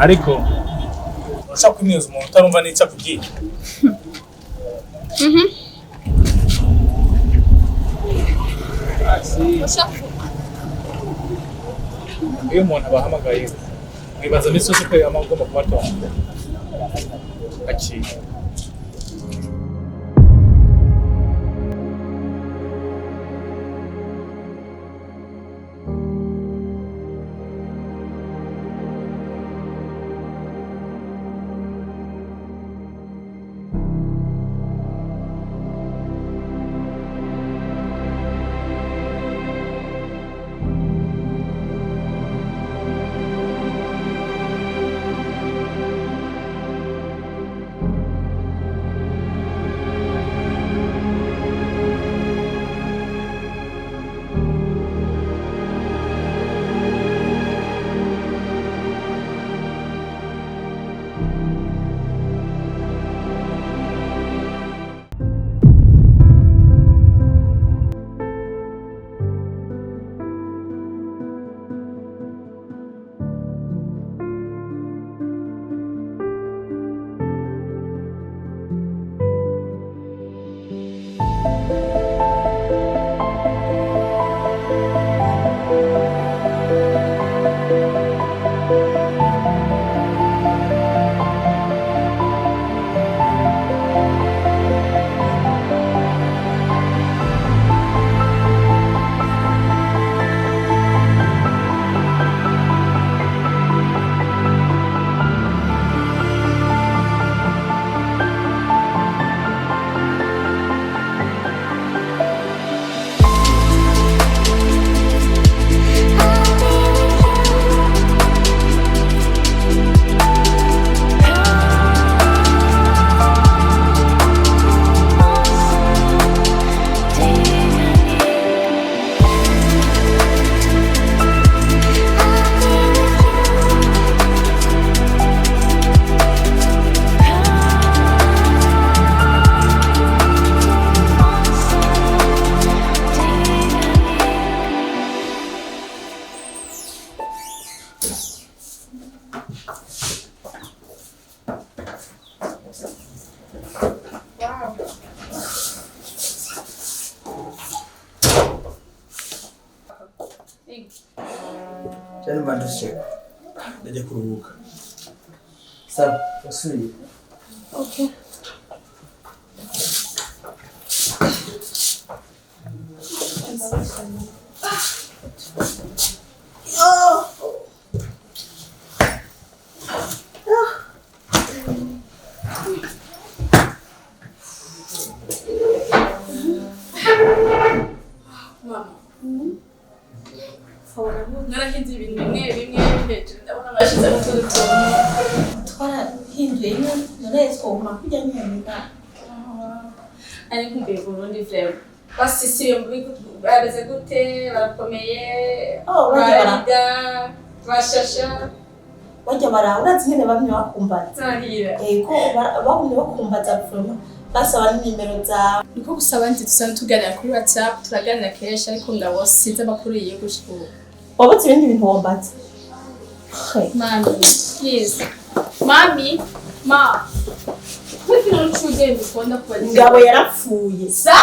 ariko ushaka kwimyoza umuntu utarumva n'icyo akubwiye. Iyo umuntu abahamagaye mwibaza n'isose ko yama ugomba kubatonda aciye. Jangan bantu cek. Dia kurubuka. Sawa, wasuli. Okay. Narahinze ibintu bimwe hejuru ndabona amashize n'utundi tuntu twarahinduye none twoma kujya nyamira ari nkumbuye Burundi flavor basisiye baraze gute barakomeye barida bashasha bajya urazi nyene bamwe bakumbaza zahira ko bamwe bakumbaza vraiment basaba nimero za niko gusaba nti dusanzwe tuganira kuri WhatsApp turaganira kenshi ariko ngabo sinze amakuru yiye gushika wabutse ibindi bintu wombaza mami yes mami ma kuko n'ucuge ndikunda kuba ngabo yarapfuye sa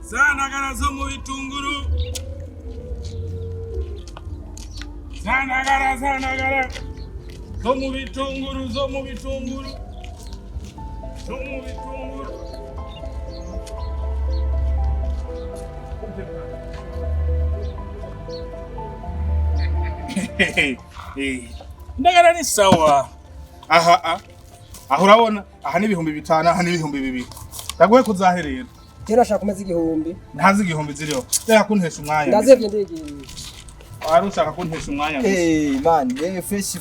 Zandagara zo mu bitunguru. Zandagara zo mu bitunguru, zo mu bitunguru. Zo mu bitunguru. Ndagara ni sawa. Aha urabona aha ni 5,000 aha ni 2,000. Ndaguhe kuzaherera. Jera shaka kumeza igihumbi. Ntazi igihumbi ziriho. Reka kuntesha umwanya. Ndazevye ndigiye. Arushaka kuntesha umwanya gusa. Man, fresh.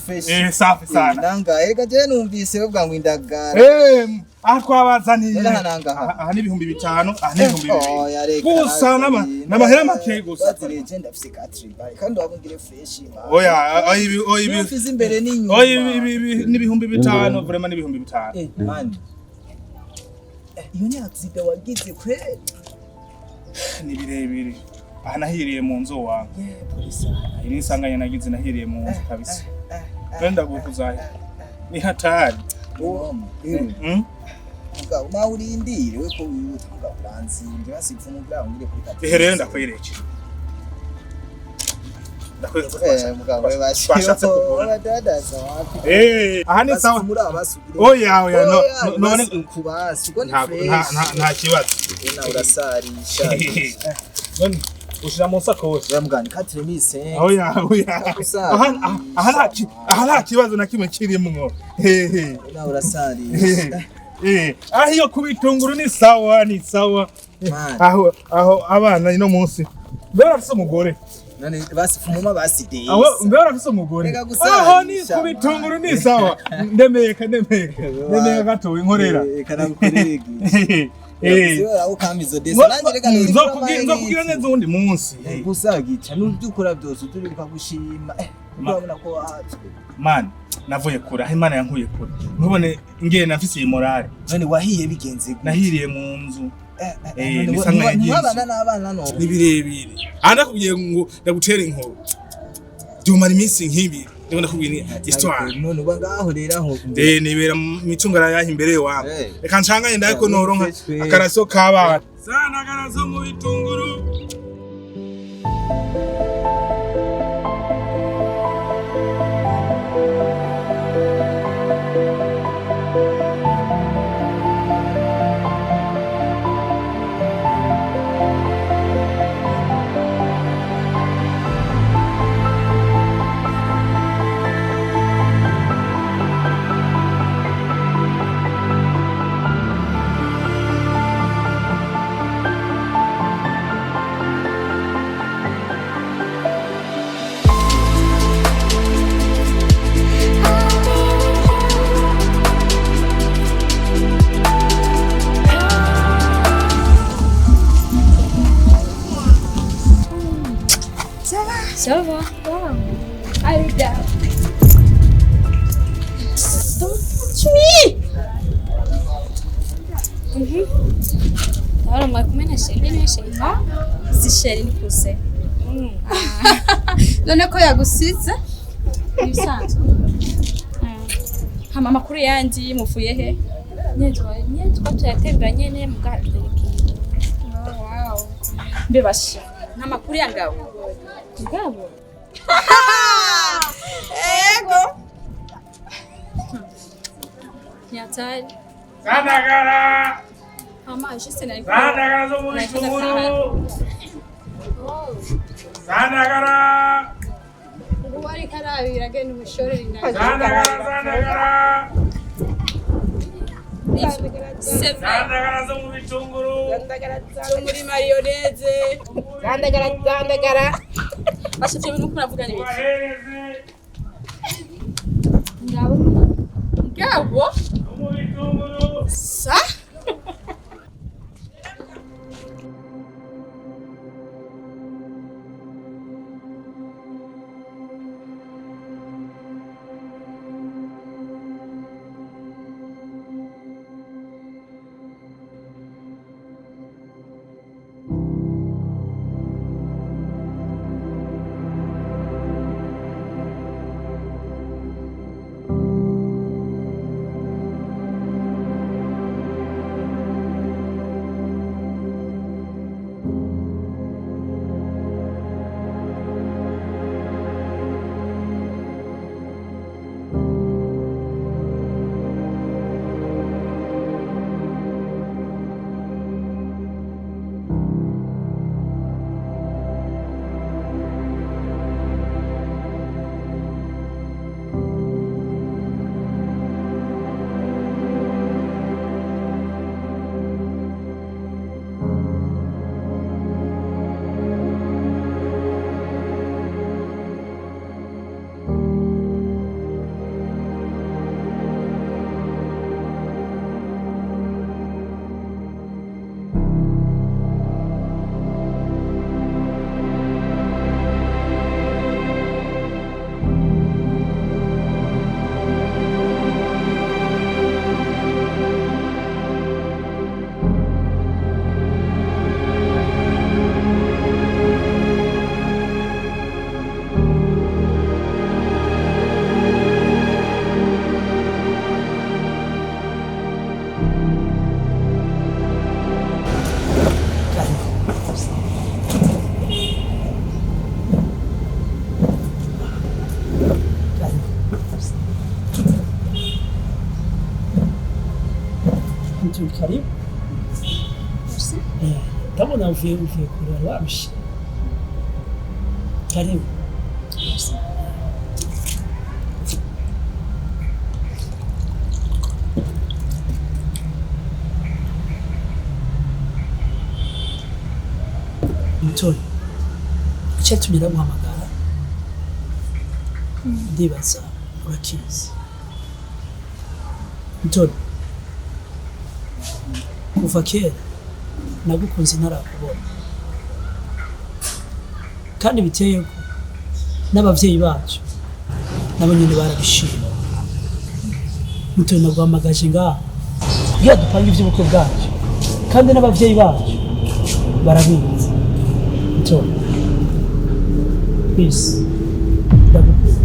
Safi sana. Nanga, ega je numvise bavuga ngo indagara. Aha twabazaniye. Nanga. Aha ni 5,000, aha ni 2,000. Oh, yareka. Gusa n'amahera make gusa. Bazirije ndafise 4 bari kandi wabungire fresh man. Oya, ibi. Mfize imbere n'inyuma. Oya, ibi ni 5,000, vraiment ni 5,000. Man. Iyo ni accident wagize kweli. Ni birebire. Aha nahiriye mu nzu wawe. Iri nsanganya nagize nahiriye mu nzu kabisa. Wenda gukuzaye. Ni hatari. Mugabo mawurindire we ko wihuta mugabo uranzinde basipfumubwa ngire kuri kati. Rero ndakwereke. Mugabo we bashatse badadaza wapi. Aha ni sawa. Oya none kubasi ko ni nta kibazo. Ena urasarisha. None ushira mu sakoshi. Ramugani katire mise. Oya. Aha nta kibazo na kimwe kirimo. Ena urasarisha. Aho iyo kubitunguru ni sawa. Aho abana ino munsi. Mbera afise umugore. None basifumuma basideye. Mbera afise umugore. Aho ni kubitunguru ni sawa. Ndemeka gato inkorera. Kana gukorerege. Zora ukamizo desa nanje reka nzokugira neza undi munsi. Gusa gica n'ubyukora byose turiruka gushima. Urabona ko wahatse. Man, navuye kure, aho Imana yankuye kure. Ntubone ngene nafise iyi morale. None wahiye bigenze. Nahiriye mu nzu. N'abana n'abana no. Ni birebire. Ndakubwiye ngo ndagucera inkuru. Byumara iminsi nk'ibi. Ndabona kubwira histoire. None uba ngaho rero aho. Nibera micungara yaho imbere wawe. Reka ncanganye ndako noronka akaraso kabana. Zana zo mu bitunguru. Ça va. Allez, regarde. Ahora mwa kumena sheri ni sheri ha? Si sheri ni kuse. None ko yagusize? Ibisanzwe. Hama makuru yandi muvuye he? Nyetwa tuyatembanye ne mugatwereke. Wow. Mbebasha. Nta makuru yangabo. Ngabo. Ego. Nyatari. Sandagara. Mama, juste na. Sandagara zo muri tumuru. Sandagara. Uwari karabira genda umushorera inanga. Sandagara. Sandagara zo mu bitunguru. Sandagara zo muri mayonnaise. Sandagara. Bashitse ibintu kuravuga ni biki? Ngabo. Mu bitunguru. Sa? Mtu karibu. Merci. Ndabona uvuye kure warushe. Karibu. Merci. Mutoni, icyatumye ndaguhamagara ndibaza urakizi. Mutoni, kuva kera nagukunze ntarakubona, kandi biteye ko n'abavyeyi bacu nabo nyene barabishima. Mutoni, naguhamagaje ngaha kugira dupange ivy'ubukwe bwacu, kandi n'abavyeyi bacu barabizi. Mutoni, please, ndagukunda.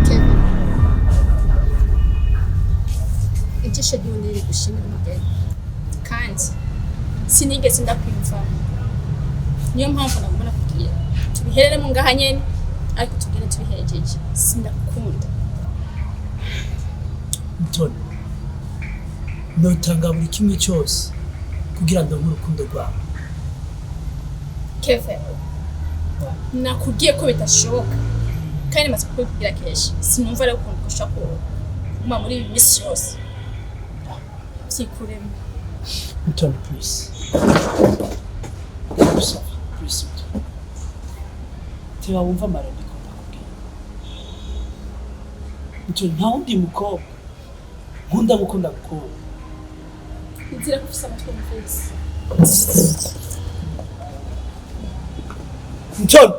Kevin. Igishe ry'undi gushimira umugeni. Kandi sinigeze ndakwiyumva. Niyo mpamvu nagomba kugira. Tubiherere mu ngaha nyene ariko tugire tubihejeje. Sindakunda. Mutoni, notanga buri kimwe cyose kugira ngo urukundo rwawe. Kevin. Nakubwiye ko bitashoboka. Kandi maze kubibwira kenshi. Sinumva rero ukuntu ushaka kuma muri ibi misi yose. Vyikuremo. Mutoni, please. Please, Mutoni. Tiba wumva amarira ndikunda kubwira. Mutoni, nta wundi mukobwa nkunda gukunda gukunda. Nzira kufisa amatwi mvuze. Mutoni!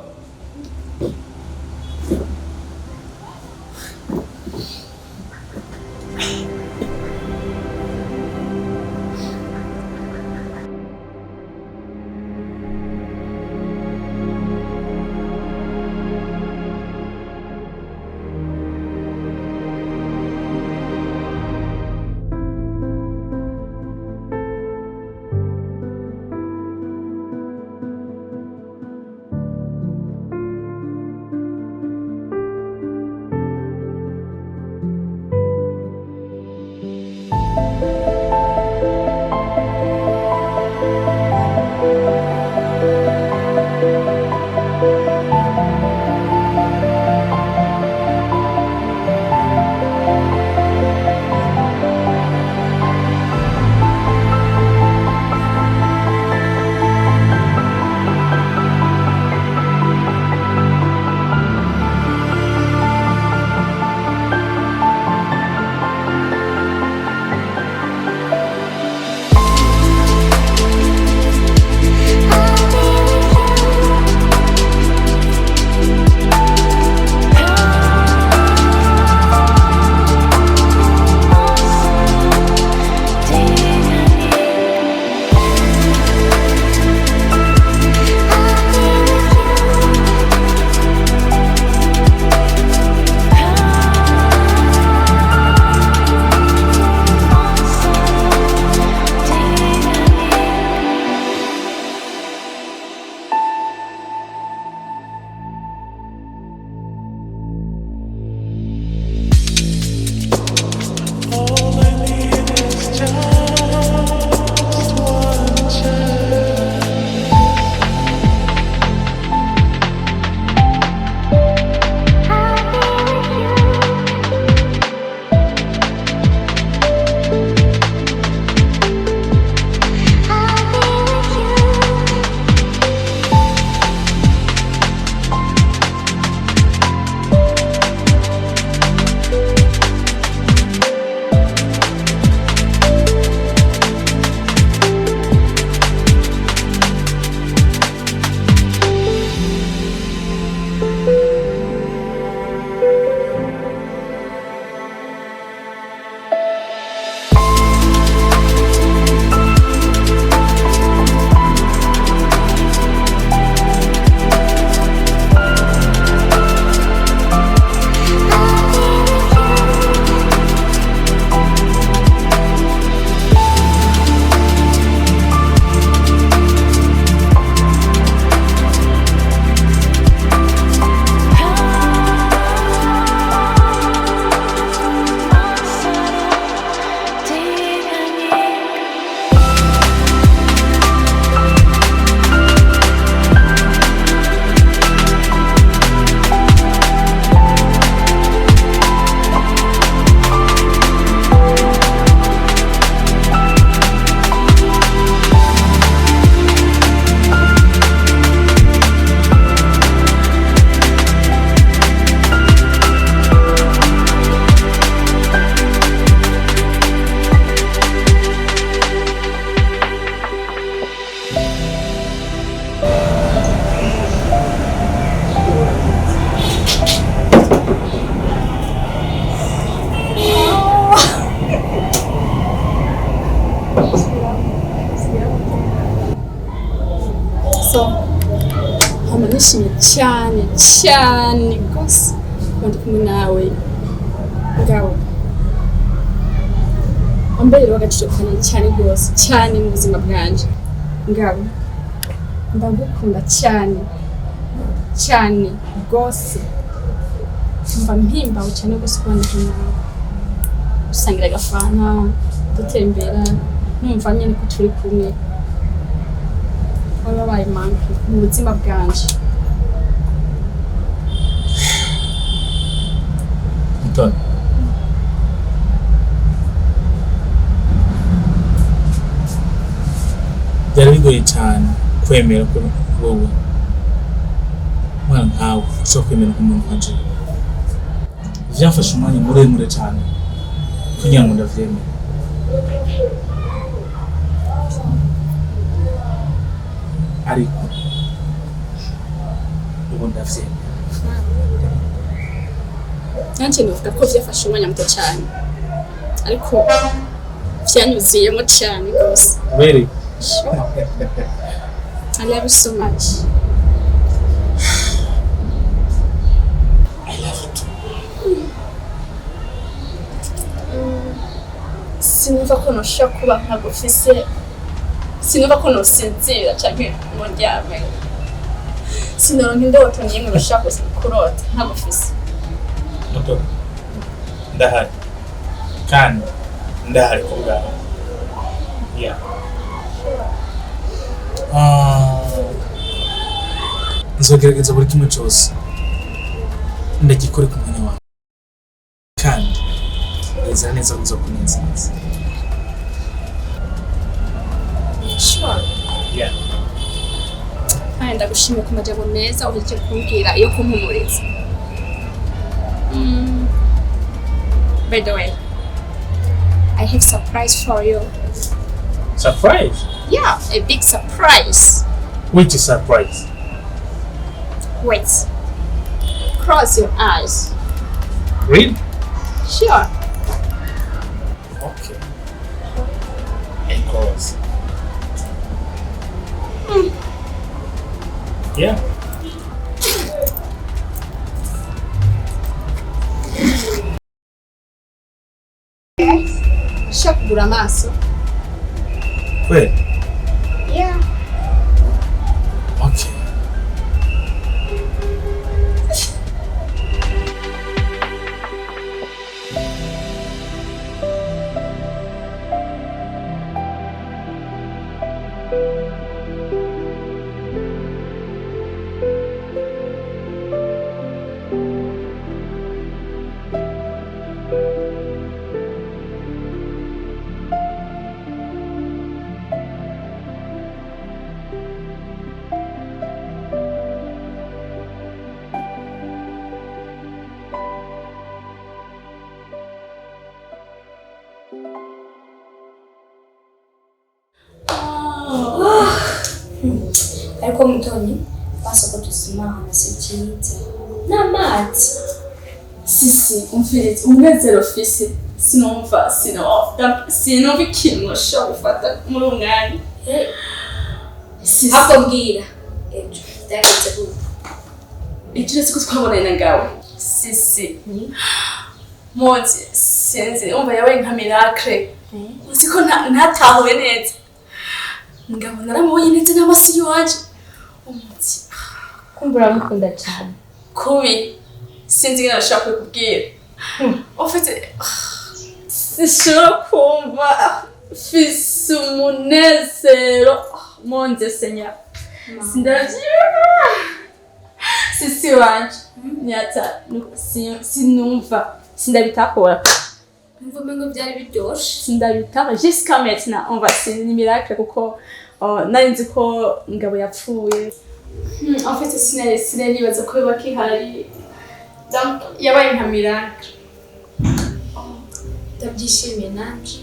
hama nishimye cyane cyane rwose kuba ndi kumwe nawe ngabo wambaye w'agaciro kanini cyane rwose cyane mu buzima bwanje ngabo ndagukunda cyane cyane rwose mba mpimbawe cyane rwose kuba ndi kumwe nawe dusangira agafanta dutembera numva nyine ko turi kumwe wabaye manke mu buzima bwanje Mutoni byari bigoye cyane kwemera ko wowe umwana nkawe ushobora kwemera ko umuntu nka jewe byafashe umwanya muremure cyane kugira ngo ndavyemere ariko ubu ndavyemera nanjye novuga ko byafashe umwanya muto cyane ariko byanyuzuyemo cyane rwose really I love you so much. I love you too. Sinumva ko noshobora kuba nkagufise, sinumva ko nosinzira canke ngo ndyame, sinoronka indoto n'imwe noshobora kurota nkagufise. Mutoni ndahari kandi ndahari ku bwawe. Yeah. Nzogerageza buri kimwe cyose ndagikore ku mwanya wawe kandi ndizera neza ko uzokunezeza. Sure. Yeah. Kandi ndagushimiye ku majambo meza uhejeje kumbwira iyo kumpumuriza. By the way, I have a surprise for you. Surprise? Yeah, a big surprise. Which is surprise? Wait. Cross your eyes. Read? Sure. Okay. And close. Yeah. Shaka kugura amaso. Wait. Yeah. Okay. Ariko Mutoni basoko tusimama sicyiza n'amazi Sisi, umfite umunezero fisi sinumva ikintu ushobora gufata muri uwo mwanya. Sisi, akubwira ejo byageze gute icyo ko twabonanye ngawe. Sisi, Monzi sinzi umva yabaye nka miracle. Uzi ko ntatahuye neza. Ngabo naramubonye ndetse n'amasi yaje. Umunsi kumbura mukunda cyane kubi sinzi ngana nashaka kukubwira. Ufite sishobora kumva fisi umunezero. Monze senya sindavyibuka. Sisi wanje nyata sinumva sindabitakora. mvume ngo byari biryoshe Sindabitaka jusqu'à maintenant on va c'est une miracle kuko nari nzi ko Ngabo yapfuye. En fait sinari baza ko bakihari. Donc yabaye nka miracle. ndabyishimiye nanje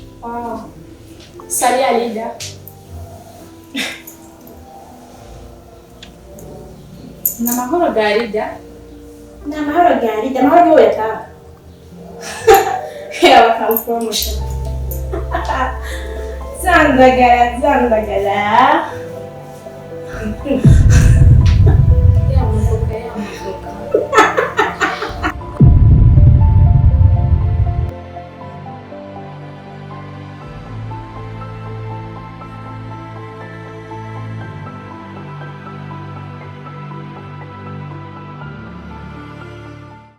Salut Alida. Na mahoro ga Alida. ni amahoro gari amahoro wowe yataha yaba kampromotion zandagara